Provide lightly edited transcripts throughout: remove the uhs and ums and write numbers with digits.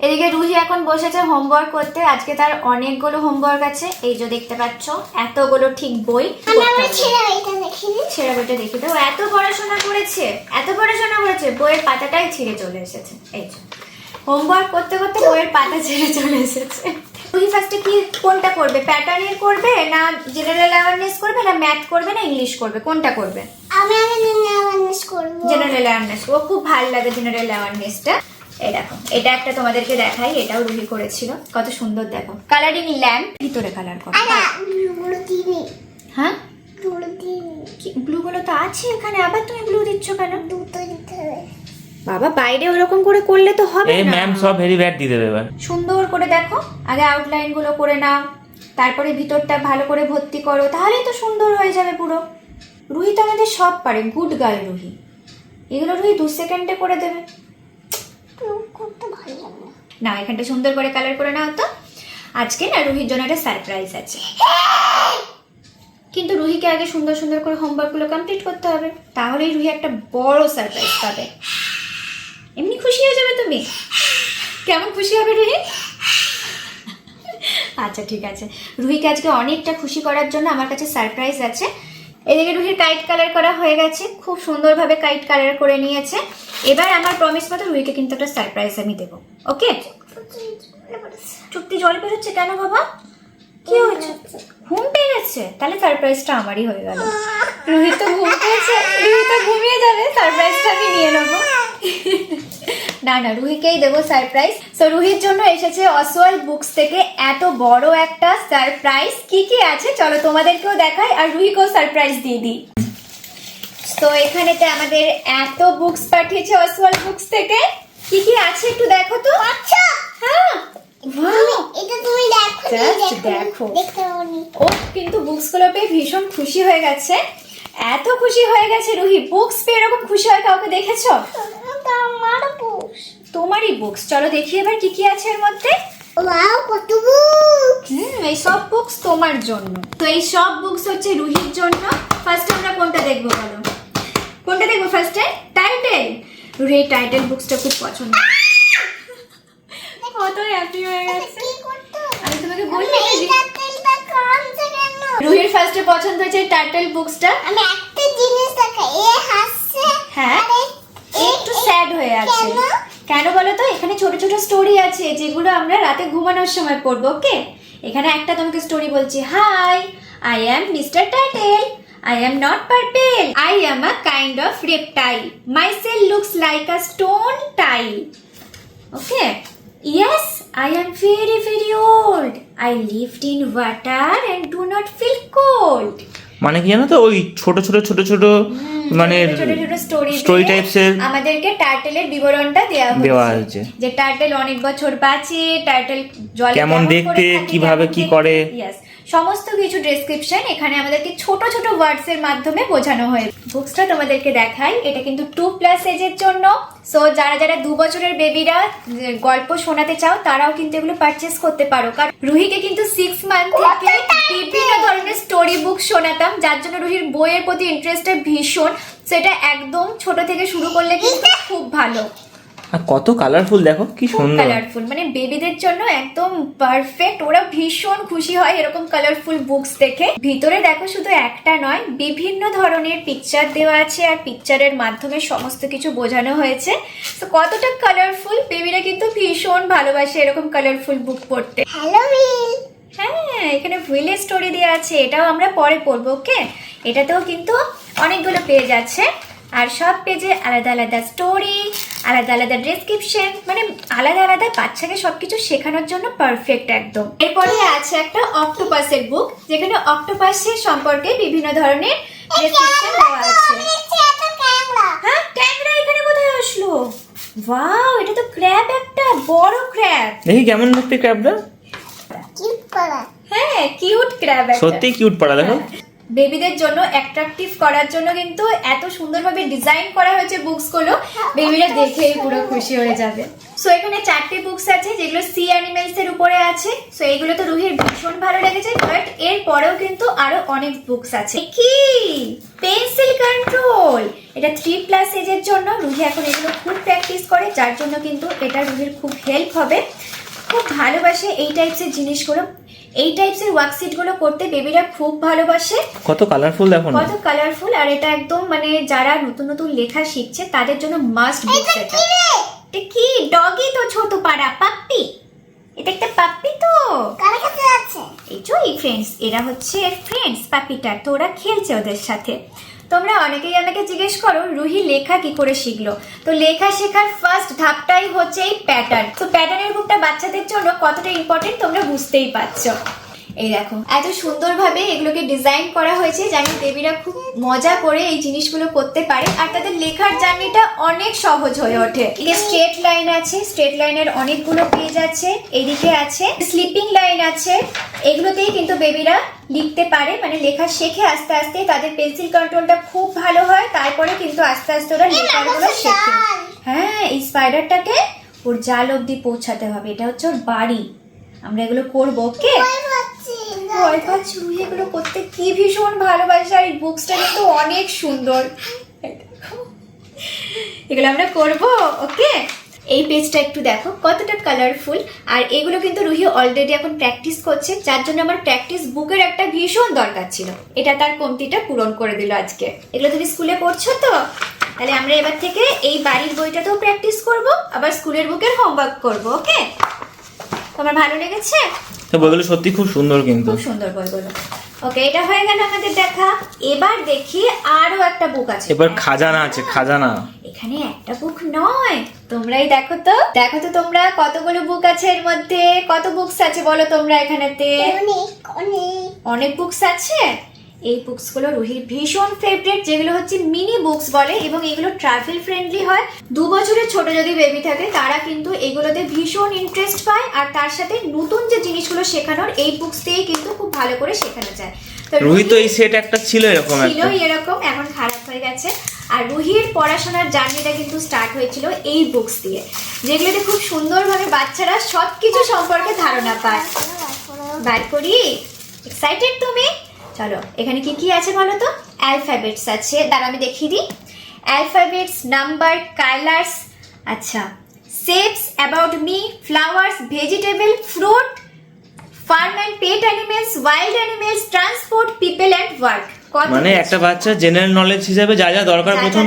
এদিকে রুহি এখন বসেছে হোমওয়ার্ক করতে। আজকে তার অনেকগুলো হোমওয়ার্ক আছে, এই যে দেখতে পাচ্ছ এতগুলো ঠিক বই। ছেঁড়া বইটা দেখি তো, এত পড়াশোনা করেছে বইয়ের পাতাটাই ছিঁড়ে চলে এসেছে। এই যে হোমওয়ার্ক করতে করতে বইয়ের পাতা ছিঁড়ে চলে এসেছে। রুহি ফার্স্টে কি কোনটা করবে, প্যাটার্নের করবে না জেনারেল অ্যাওয়ারনেস করবে না ম্যাথ করবে না ইংলিশ করবে, কোনটা করবে? আমি জেনারেল অ্যাওয়ারনেস করব। জেনারেল অ্যাওয়ারনেস ও খুব ভালো লাগে জেনারেল অ্যাওয়ারনেসটা। এই দেখো এটা একটা তোমাদেরকে দেখাই, এটাও রুহি করেছিল, কত সুন্দর দেখো। কালারিং ল্যাম্প ভিতরে কালার করো। ব্লুগুলো দিবি? হ্যাঁ ব্লু দিবি? ব্লু গুলো তো আছে এখানে, আবার তুমি ব্লু দিচ্ছ কেন? দুটো দিতে হবে বাবা, বাইরে ওরকম করে করলে তো হবে এই না। ম্যাম সব ভেরি ব্যাড দিয়ে দেবে এবার। সুন্দর করে দেখো, আগে আউটলাইন গুলো করে নাও, তারপরে ভিতরটা ভালো করে ভর্তি করো, তাহলেই তো সুন্দর হয়ে যাবে পুরো। রুহি তো আমাদের সব পারে, গুড গার্ল রুহি। এগুলো রুহি 2 সেকেন্ডে করে দেবে। করতে ভালো লাগে না, এখানটা সুন্দর করে কালার করে নাও তো। আজকে না রুহির জন্য একটা সারপ্রাইজ আছে, কিন্তু রুহিকে আগে সুন্দর সুন্দর করে হোমওয়ার্ক গুলো কমপ্লিট করতে হবে, তাহলেই রুহি একটা বড় সারপ্রাইজ পাবে। এমনি খুশি হয়ে যাবে তুমি। কেমন খুশি হবে রুহি? আচ্ছা ঠিক আছে, রুহিকে আজকে অনেকটা খুশি করার জন্য আমার কাছে সারপ্রাইজ আছে। এদিকে রুহির কাইট কালার করা হয়ে গেছে, খুব সুন্দরভাবে কাইট কালার করে নিয়েছে। এবার আমার প্রমিস মতো রুহিকে কিন্তু একটা সারপ্রাইজ আমি দেবো, ওকে? চুক্তি জল বেরোচ্ছে কেন বাবা, কি হয়েছে? ঘুম পেয়ে গেছে? তাহলে সারপ্রাইজটা আমারই হয়ে গেল। রুহি তো ঘুম পেয়েছে, রুহি তো ঘুমিয়ে যাবে, সারপ্রাইজটা আমি নিয়ে নেবো। না না, রুহিকেই দেবো সারপ্রাইজ। তো রুহির জন্য এসেছে অসওয়াল্ড বুকস থেকে এত বড় একটা সারপ্রাইজ। কি কি আছে চলো তোমাদেরকেও দেখাই, আর রুহিকেও সারপ্রাইজ দিয়ে দিই। তো এখানেতে আমাদের এত বুকস পাঠিয়েছে অসওয়াল্ড বুকস থেকে। কি কি আছে একটু দেখো তো। আচ্ছা হ্যাঁ, এটা তুমি দেখো। দেখো দেখতে পাবনি। ও কিন্তু বুকস গুলো পেয়ে ভীষণ খুশি হয়ে গেছে, এত খুশি হয়ে গেছে রুহি। বুকস পেয়ে এরকম খুশি হয় কাউকে দেখেছো? আমার বুকস। তোমারই বুকস, চলো দেখি এবার কি কি আছে এর মধ্যে। ওয়াও, কত বুকস! এই সব বুকস তোমার জন্য। তো এই সব বুকস হচ্ছে রুহির জন্য। ফার্স্টে আমরা কোনটা দেখবো বলো? কোনটা দেখবো ফার্স্টে? টাইটেল। রুহি টাইটেল বুকসটা খুব পছন্দ, কত হ্যাপি হয়ে গেছে। কি করতে? আমি তোমাকে বলি এইটা তেলটা কামছে কেন? রুহির ফার্স্টে পছন্দ হয়েছে টাইটেল বুকসটা। আমি একটা জিনিস দেখাই, এ হাসছে। হ্যাঁ, একটু স্যাড হয়ে আছে। কেন বলো তো? এখানে ছোট ছোট স্টোরি আছে যেগুলো আমরা রাতে ঘুমানোর সময় পড়বো, ওকে? এখানে একটা তোমাকে স্টোরি বলছি। Hi, I am mister title. I am not purple. I am a kind of reptile. My cell looks like a stone tile. Okay? Yes, I am very very old. I lived in water and do not feel cold. মানে কি জানো তো, ওই ছোট ছোট মানে ছোট ছোট স্টোরি টাইপসের আমাদেরকে টার্টেলের বিবরণটা দেওয়া হয়েছে, যে টার্টেল অনেক বছর বাঁচে, টার্টেল জলে কেমন দেখতে, কিভাবে কি করে, সমস্ত কিছু ডেসক্রিপশন এখানে আমাদেরকে ছোট ছোট ওয়ার্ডস এর মাধ্যমে বোঝানো হয়েছে। বুকসটা তোমাদেরকে দেখাই, এটা কিন্তু 2+ এজের জন্য। সো যারা যারা 2 বছরের বেবিরা গল্প শোনাতে চাও তারাও কিন্তু এগুলো পারচেস করতে পারো। কারণ রুহিকে কিন্তু 6 মান্থ থেকে বিভিন্ন ধরনের স্টোরি বুক শোনাতাম, যার জন্য রুহির বইয়ের প্রতি ইন্টারেস্টটা ভীষণ। সেটা একদম ছোট থেকে শুরু করলে কিন্তু খুব ভালো। আর কত কালারফুল দেখো, কি সুন্দর কালারফুল, মানে বেবিদের জন্য একদম পারফেক্ট। ওরা ভীষণ খুশি হয় এরকম কালারফুল বুকস দেখে। ভিতরে দেখো শুধু একটা নয়, বিভিন্ন ধরনের পিকচার দেওয়া আছে, আর পিকচারের মাধ্যমে সমস্ত কিছু বোঝানো হয়েছে। তো কতটা কালারফুল, বেবিরা কিন্তু ভীষণ ভালোবাসে এরকম কালারফুল বুক পড়তে। Hello reel. হ্যাঁ, এখানে হুইলের স্টোরি দেওয়া আছে, এটাও আমরা পরে পড়বো, ওকে? এটাতেও কিন্তু অনেকগুলো পেজ আছে, আর সব পেজে আলাদা আলাদা স্টোরি, আলাদা আলাদা ডেসক্রিপশন, মানে আলাদা আলাদা বাচ্চাকে সবকিছু শেখানোর জন্য পারফেক্ট একদম। এরপরে আছে একটা অক্টোপাসের বুক, যেখানে অক্টোপাসের সম্পর্কে বিভিন্ন ধরনের ডেসক্রিপশন দেওয়া আছে। হ্যাঁ, ট্যাংরা এখানে কোথায় আসলো? ওয়াও, এটা তো ক্র্যাব, একটা বড় ক্র্যাব। দেখি কেমন দেখতে ক্র্যাবটা। কিউট করা। হ্যাঁ, কিউট ক্র্যাব একটা। সত্যি কিউট পড়া দেখো। বেবিদের জন্য অ্যাট্রাকটিভ করার জন্য কিন্তু এত সুন্দরভাবে ডিজাইন করা হয়েছে বুকস গুলো, বেবিরা দেখেই পুরো খুশি হয়ে যাবে। সো এখানে 4টে বুকস আছে যেগুলো সি অ্যানিমেলস এর উপরে আছে। আছে। সো এইগুলো তো রুহির ভীষণ ভালো লেগেছে, বাট এর পরেও কিন্তু আরো অনেক বুকস আছে। কি পেন্সিল কন্ট্রোল, এটা 3+ এজের জন্য। রুহি এখন এগুলো খুব প্র্যাকটিস করে, যার জন্য কিন্তু এটা রুহির খুব হেল্প হবে। খুব ভালোবাসে এই টাইপসের জিনিসগুলো, এই টাইপসের ওয়ার্কশিট গুলো করতে বেবিরা খুব ভালোবাসে। কত কালারফুল দেখো না, কত কালারফুল। আর এটা একদম মানে যারা নতুন নতুন লেখা শিখছে তাদের জন্য মাস্ট বুকস এটা। এটা কি ডগি তো, ছোট পাড়া পাপ্পি, এটা একটা পাপ্পি তো। কার কাছে আছে? এই যে এই ফ্রেন্ডস, এরা হচ্ছে ফ্রেন্ডস পাপিটা, তো ওরা খেলছে ওদের সাথে। তোমরা অনেকেই আমাকে জিজ্ঞেস করো রুহি লেখা কি করে শিখলো। তো লেখা শেখার ফার্স্ট ধাপটাই হচ্ছে এই প্যাটার্ন। তো প্যাটার্নের বুকটা বাচ্চাদের জন্য কতটা ইম্পর্টেন্ট তোমরা বুঝতেই পারছো। এই দেখো এত সুন্দরভাবে এগুলোকে ডিজাইন করা হয়েছে, জানি বেবিরা খুব মজা করে এই জিনিসগুলো করতে পারে আর তাদের লেখার জার্নিটা অনেক সহজ হয়ে ওঠে। এই স্ট্রেট লাইন আছে, স্ট্রেট লাইনের অনেকগুলো পেজ আছে, এদিকে আছে স্লিপিং লাইন আছে। এগুলোতেই কিন্তু বেবিরা লিখতে পারে, মানে লেখা শেখে আস্তে আস্তে। তাদের পেন্সিল কন্ট্রোলটা খুব ভালো হয়, তারপরে কিন্তু আস্তে আস্তে ওরা লেখাগুলো শেখে। হ্যাঁ, এই স্পাইডারটাকে ওর জাল অবধি পৌঁছাতে হবে, এটা হচ্ছে ওর বাড়ি। আমরা এগুলো করবো, ওকে? ভয় পাচ্ছি, রুহি এগুলো করতে কি ভীষণ ভালোবাসে। আর এই বুকসটা কিন্তু অনেক সুন্দর, এগুলো আমরা করবো, ওকে? এই পেজটা একটু দেখো কতটা কালারফুল। আর এগুলো কিন্তু রুহি অলরেডি এখন প্র্যাকটিস করছে, যার জন্য আমার প্র্যাকটিস বুকের একটা ভীষণ দরকার ছিল। এটা তার কমতিটা পূরণ করে দিল আজকে। এগুলো তুমি স্কুলে পড়ছো তো, তাহলে আমরা এবার থেকে এই বাড়ির বইটাতেও প্র্যাকটিস করব, আবার স্কুলের বুকের হোমওয়ার্ক করবো, ওকে? তোমার ভালো লেগেছে? বইগুলো সত্যি খুব সুন্দর, কিন্তু খুব সুন্দর বইগুলো। ওকে, এটা হয়ে গেল আমাদের দেখা। এবার দেখি আরো একটা বুক আছে। এবার খাজানা আছে, খাজানা। এখানে একটা বুক নয়, তোমরাই দেখো তো, দেখো তো তোমরা কতগুলো বুক আছে এর মধ্যে। কত বুকস আছে বলো তোমরা এখানেতে? অনেক অনেক অনেক বুকস আছে। এই বুকসগুলো রুহির ভীষণ ফেভারিট, যেগুলো হচ্ছে মিনি বুকস বলে, এবং এগুলো ট্রাভেল ফ্রেন্ডলি হয়। 2 বছরের ছোট যদি বেবি থাকে তারা কিন্তু এগুলোতে ভীষণ ইন্টারেস্ট পায়। আর তার সাথে নতুন যে জিনিসগুলো শেখানোর এই বুকস দিয়েই কিন্তু খুব ভালো করে শেখানো যায়। তো রুহি তো এই সেট একটা ছিল এরকম একটা, এরকম, এখন খারাপ হয়ে গেছে। আর রুহির পড়াশোনার জার্নিটা কিন্তু স্টার্ট হয়েছিল এই বুকস দিয়ে, যেগুলোতে খুব সুন্দরভাবে বাচ্চারা সবকিছু সম্পর্কে ধারণা পায়। বার করি, এক্সাইটেড তুমি? চলো, এখানে কি কি আছে বলো তো? অ্যালফাবেটস আছে, দাঁড়া আমি দেখিয়ে দিই। অ্যালফাবেটস, নাম্বার, কালার্স, আচ্ছা, shapes, about me, flowers, vegetable, fruit, farm and pet animals, wild animals, transport, people and work. মানে একটা বাচ্চা জেনারেল নলেজ হিসেবে যা যা দরকার প্রথম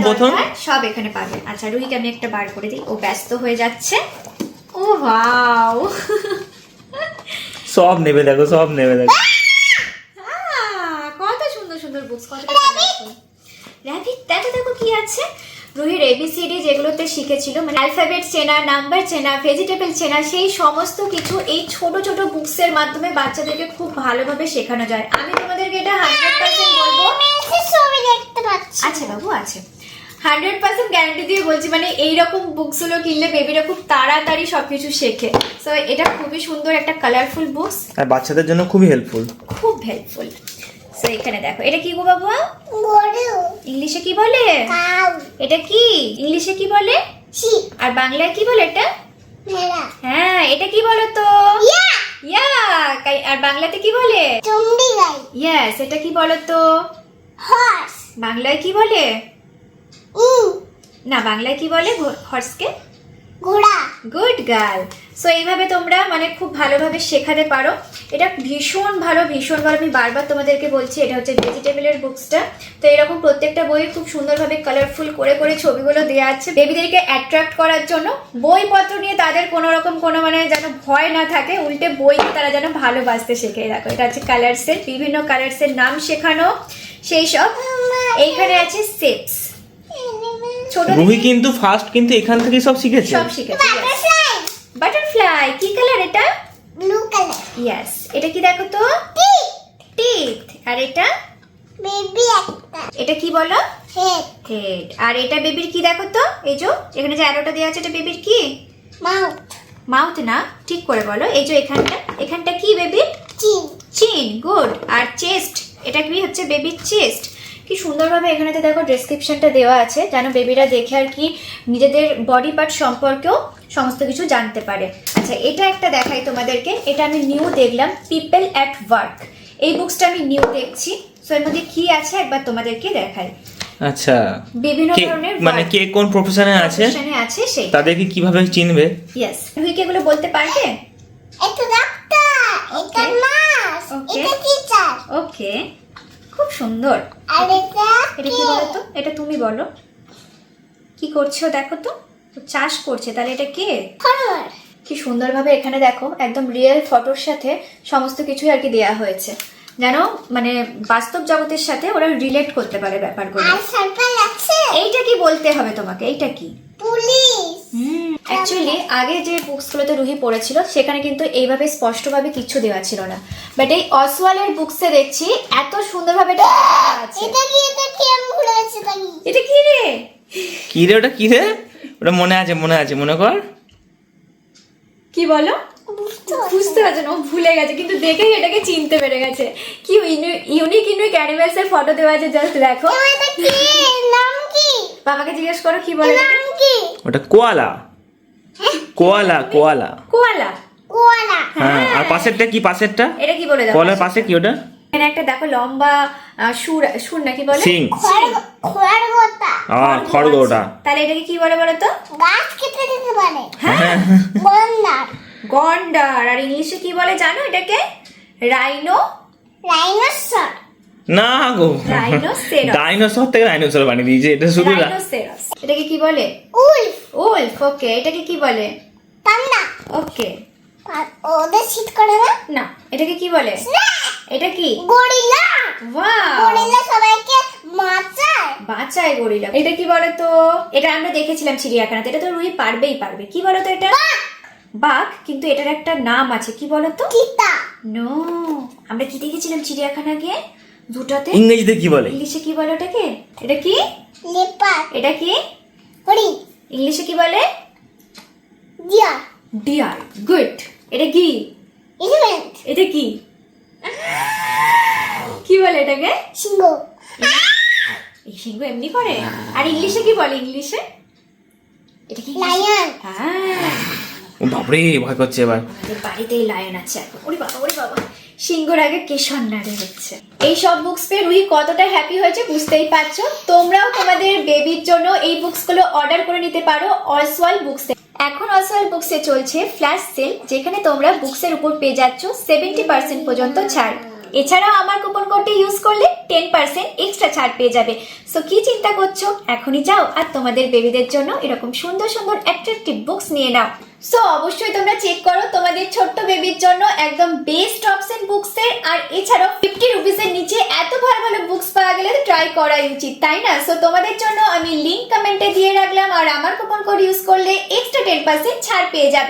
সব এখানে পাবে। আচ্ছা, রুহিকে আমি একটা বার করে দিই, ও ব্যস্ত হয়ে যাচ্ছে। ও ওয়াও, সব নেবে দেখো, সব নেবে দেখো। কত সুন্দর সুন্দর বুকস, কত র‍্যাবিট। দেখো দেখো কি আছে। রুহির ABCD যেগুলোতে শিখেছিল, মানে অ্যালফাবেট চেনা, নাম্বার চেনা, ভেজিটেবল চেনা, সেই সমস্ত কিছু এই ছোট ছোট বুকসের মাধ্যমে বাচ্চাদেরকে খুব ভালোভাবে শেখানো যায়। আমি তোমাদেরকে এটা 100% বলবো। ছবি দেখতে পাচ্ছি। আচ্ছা বাবু, আছে 100% গ্যারান্টি দিয়ে বলছি, মানে এইরকম বুকসগুলো কিনলে বেবিরা খুব তাড়াতাড়ি সবকিছু শেখে। সো এটা খুবই সুন্দর একটা কালারফুল বুকস, আর বাচ্চাদের জন্য খুবই হেল্পফুল, খুব হেল্পফুল। সো এখানে দেখো, এটা কি গো বাবু? গরু। ইংলিশে কি বলে? কাউ। এটা কি ইংলিশে কি বলে? শিপ। আর বাংলায় কি বলে এটা? ভেড়া। হ্যাঁ, এটা কি বলো তো? ইয়া। ইয়া। আর বাংলাতে কি বলে? চুম্বি গাই। ইয়েস, এটা কি বলো তো? হর্স। বাংলায় কি বলে? ইন। না, বাংলায় কি বলে হর্সকে? ঘোড়া। Good girl. সো এইভাবে তোমরা মানে খুব ভালোভাবে শেখাতে পারো। এটা ভীষণ ভালো, ভীষণ ভালো। আমি বারবার তোমাদেরকে বলছি, এটা হচ্ছে ভেজিটেবলের বুকসটা। তো এরকম প্রত্যেকটা বই খুব সুন্দরভাবে কালারফুল করে করে ছবিগুলো দেওয়া আছে বেবিদেরকে অ্যাট্রাক্ট করার জন্য। বইপত্র নিয়ে তাদের কোনো রকম কোনো মানে যেন ভয় না থাকে, উল্টে বই তারা যেন ভালোবাসতে শেখে। দেখো, এটা হচ্ছে কালার্সের, বিভিন্ন কালার্সের নাম শেখানো, সেই সব। এইখানে আছে শেপস। ছোট রুহি কিন্তু ফার্স্ট কিন্তু এখান থেকে সব শিখেছে, সব শিখেছে। বাটারফ্লাই। বাটারফ্লাই কি কালার এটা? Blue colour. ইয়েস, এটা কি দেখো তো? টিথ। আর এটা? বেবি একটা। এটা কি বলো? হেড। হেড। আর এটা বেবির কি দেখো তো? এই যে এখানে যে অ্যারোটা দেওয়া আছে, এটা বেবির কি? মাউথ। মাউথ না, ঠিক করে বলো। এই যে এখানটা, এখানটা কি বেবির? চিন। চিন। গুড। আর চেস্ট, এটা কি হচ্ছে বেবির চেস্ট। কি সুন্দরভাবে এখানেতে দেখো ডেসক্রিপশনটা দেওয়া আছে, যেন বেবিরা দেখে আর কি নিজেদের বডি পার্ট সম্পর্কেও সমস্ত কিছু জানতে পারে। আচ্ছা, এটা একটা দেখাই তোমাদেরকে। এটা আমি নিউ দেখলাম, পিপল অ্যাট ওয়ার্ক। এই বুকসটা আমি নিউ দেখছি। সো এর মধ্যে কি আছে একবার তোমাদেরকে দেখাই। আচ্ছা, বিভিন্ন কে ধরনের মানে কে কোন প্রফেশনে আছে প্রফেশনে আছে সেই। তাদেরকে কিভাবে চিনবে? ইয়েস, রুহি কি এগুলো বলতে পারবে? এটা ডাক্তার, এটা নার্স, Okay. এটা টিচার, ওকে, খুব সুন্দর। আর এটা এটা কি বলো তো? এটা তুমি বলো, কি করছো দেখো তো। ও চাষ করছে, তাহলে এটা কে? ফার্মার। কি সুন্দরভাবে এখানে দেখো, একদম রিয়েল ফটোর সাথে সমস্ত কিছুই আর কি দেয়া হয়েছে, যেন মানে বাস্তব জগতের সাথে ওরা রিলেট করতে পারে ব্যাপারগুলো। আর সার্কেল আছে, এইটা কি বলতে হবে তোমাকে? এইটা কি? পুলিশ। অ্যাকচুয়ালি আগে যে বুকসগুলোতে রুহি পড়েছিল সেখানে কিন্তু এইভাবে স্পষ্টভাবে কিছু দেওয়া ছিল না, বাট এই অসওয়ালের বুকসে দেখছি এত সুন্দরভাবে এটা লেখা আছে। এটা কি আমি ভুলে গেছি তাই। এটা কি রে? কি রে ওটা, কি রে ওটা? মনে আছে, মনে আছে, মনে কর। কি বলো? বুঝতে পারছে না, ও ভুলে গেছে, কিন্তু দেখেই এটাকে চিনতে পেরে গেছে। কি ইউনিক ইউনিক অ্যানিমেলস এর ফটো দেওয়া আছে, জাস্ট দেখো। এটা কি নাম কি? বাবাকে জিজ্ঞেস করো কি বলে। নাম কি? ওটা কোয়ালা, কোয়ালা, কোয়ালা। কোয়ালা। কোয়ালা। হ্যাঁ, আর পাশেরটা কি? পাশেরটা এটা কি বলে দাও? কোয়ালার পাশে কি ওটা? এখানে একটা দেখো লম্বা সুর, সুর নাকি বলে? সিং। খড়গোটা। খড়গ ওটা। তাহলে এটাকে কি বলে বলো তো? গাছ কেটে দিতে পারে। হ্যাঁ, বন্দার। গন্ডার। আর ইংলিশে কি বলে জানো এটাকে? রাইনো। রাইনোসর। না গো, রাইনোসেরাস। ডাইনোসর থেকে রাইনোসর বানিয়ে দিয়েছে, এটা শুধু রাইনোসেরাস। এটাকে কি বলে? উলফ। উলফ। ওকে, এটাকে কি বলে? পান্ডা। ওকে, আর ওদের শীত করে না? না, এটাকে কি বলে? এটা কি? গরিলা। ওয়াও, গরিলা সবাইকে বাঁচায়। বাঁচায় গরিলা। এটা কি বলো তো? এটা আমরা দেখেছিলাম চিড়িয়াখানাতে, এটা তো রুহি পারবেই পারবে। কি বলো তো এটা? বাঘ, কিন্তু এটার একটা নাম আছে, কি বলো তো? চিতা। নো, আমরা কি দেখেছিলাম চিড়িয়াখানা গিয়ে দুটাতে? ইংরেজিতে কি বলে? ইংলিশে কি বলে ওটাকে? এটা কি? লেপার। এটা কি? হরিণ। ইংলিশে কি বলে? ডিয়ার। ডিয়ার। গুড। এটা কি? এলিফ্যান্ট। এটা কি? কি বলে এটাকে? সিংহ। এই সিংহ এমনি করে। আর ইংলিশে কি বলে? ইংলিশে এটা কি? লায়ন। হ্যাঁ, ও বাপরে, ভয় করছে এবার। আমাদের বাড়িতেই লায়ন আছে এখন। ওরে বাবা, ওরে বাবা, সিংহর আগে কেশর হচ্ছে। এই সব বুকস পেয়ে রুহি কতটা হ্যাপি হয়েছে বুঝতেই পারছো। তোমরাও তোমাদের বেবির জন্য এই বুকসগুলো অর্ডার করে নিতে পারো অসওয়াল বুকসে। এখন অসওয়াল বুকসে চলছে ফ্ল্যাশ সেল, যেখানে তোমরা বুকসের উপর পেয়ে যাচ্ছ 70% পর্যন্ত ছাড়। এছাড়াও আমার কুপন কোডটি ইউজ করলে 10% এক্সট্রা ছাড় পেয়ে যাবে। সো কি চিন্তা করছো, এখনই যাও আর তোমাদের বেবিদের জন্য এরকম সুন্দর সুন্দর অ্যাট্রাকটিভ বুকস নিয়ে নাও। সো অবশ্যই তোমরা চেক করো তোমাদের ছোট্ট বেবির জন্য একদম বেস্ট অপশন বুকসের। আর এছাড়াও 50 রুপিসের নিচে এত ভালো ভালো বুকস পাওয়া গেলে ট্রাই করাই উচিত, তাই না? সো তোমাদের জন্য আমি লিংক কমেন্টে দিয়ে রাখলাম, আর আমার কুপন কোড ইউজ করলে এক্সট্রা 10% ছাড় পেয়ে যাবে।